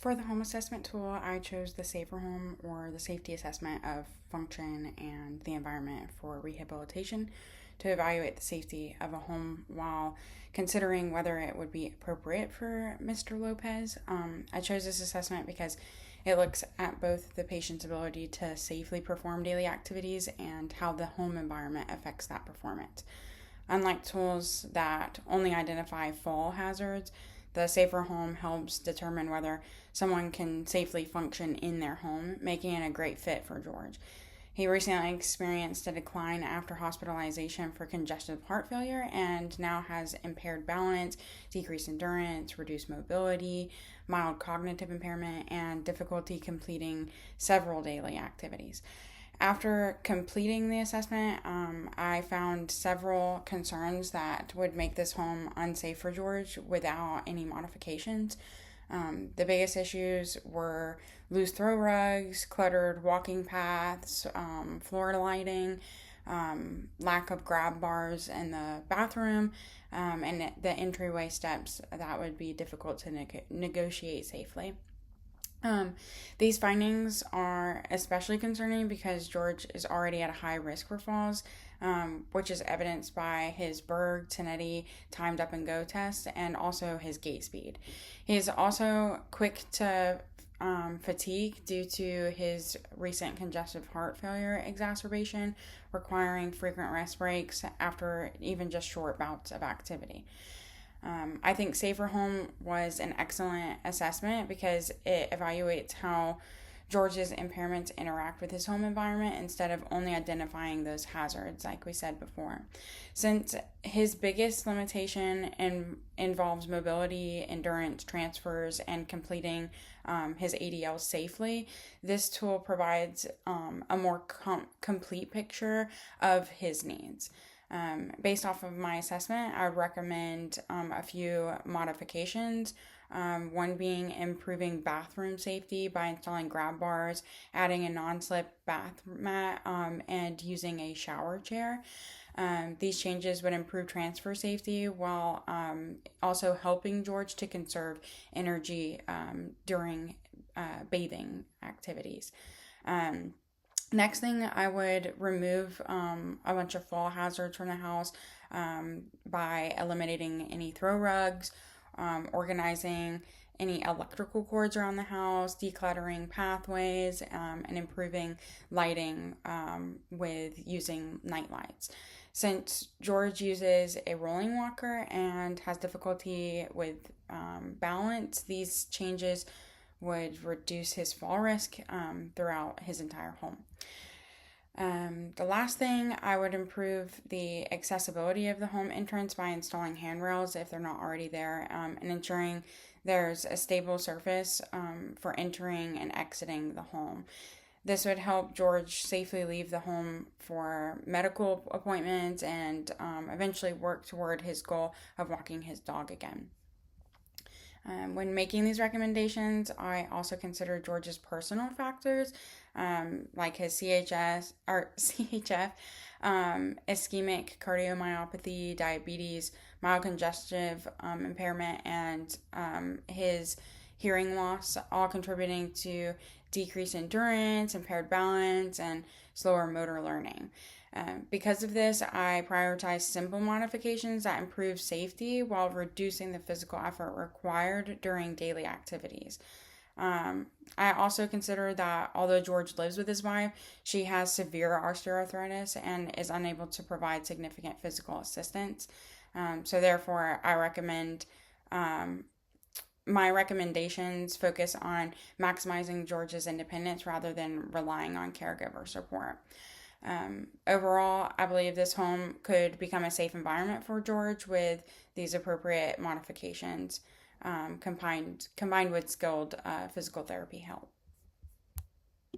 For the home assessment tool, I chose the Safer Home, or the Safety Assessment of Function and the Environment for Rehabilitation, to evaluate the safety of a home while considering whether it would be appropriate for Mr. Lopez. I chose this assessment because it looks at both the patient's ability to safely perform daily activities and how the home environment affects that performance. Unlike tools that only identify fall hazards, the Safer Home helps determine whether someone can safely function in their home, making it a great fit for George. He recently experienced a decline after hospitalization for congestive heart failure and now has impaired balance, decreased endurance, reduced mobility, mild cognitive impairment, and difficulty completing several daily activities. After completing the assessment, I found several concerns that would make this home unsafe for George without any modifications. The biggest issues were loose throw rugs, cluttered walking paths, floor lighting, lack of grab bars in the bathroom, and the entryway steps that would be difficult to negotiate safely. These findings are especially concerning because George is already at a high risk for falls, which is evidenced by his Berg Tonetti timed up and go test and also his gait speed. He is also quick to fatigue due to his recent congestive heart failure exacerbation, requiring frequent rest breaks after even just short bouts of activity. I think Safer Home was an excellent assessment because it evaluates how George's impairments interact with his home environment instead of only identifying those hazards, like we said before. Since his biggest limitation involves mobility, endurance, transfers, and completing his ADL safely, this tool provides a more complete picture of his needs. Based off of my assessment, I would recommend a few modifications. One being improving bathroom safety by installing grab bars, adding a non-slip bath mat, and using a shower chair. These changes would improve transfer safety while also helping George to conserve energy during bathing activities. Next thing, I would remove a bunch of fall hazards from the house by eliminating any throw rugs, organizing any electrical cords around the house, decluttering pathways, and improving lighting with using night lights. Since George uses a rolling walker and has difficulty with balance, these changes would reduce his fall risk throughout his entire home. The last thing, I would improve the accessibility of the home entrance by installing handrails if they're not already there, and ensuring there's a stable surface for entering and exiting the home. This would help George safely leave the home for medical appointments and eventually work toward his goal of walking his dog again. When making these recommendations, I also consider George's personal factors, like his CHF, ischemic cardiomyopathy, diabetes, mild congestive impairment, and his hearing loss, all contributing to decreased endurance, impaired balance, and slower motor learning. Because of this, I prioritize simple modifications that improve safety while reducing the physical effort required during daily activities. I also consider that although George lives with his wife, she has severe osteoarthritis and is unable to provide significant physical assistance. So therefore, I recommend my recommendations focus on maximizing George's independence rather than relying on caregiver support. Overall, I believe this home could become a safe environment for George with these appropriate modifications combined with skilled physical therapy help.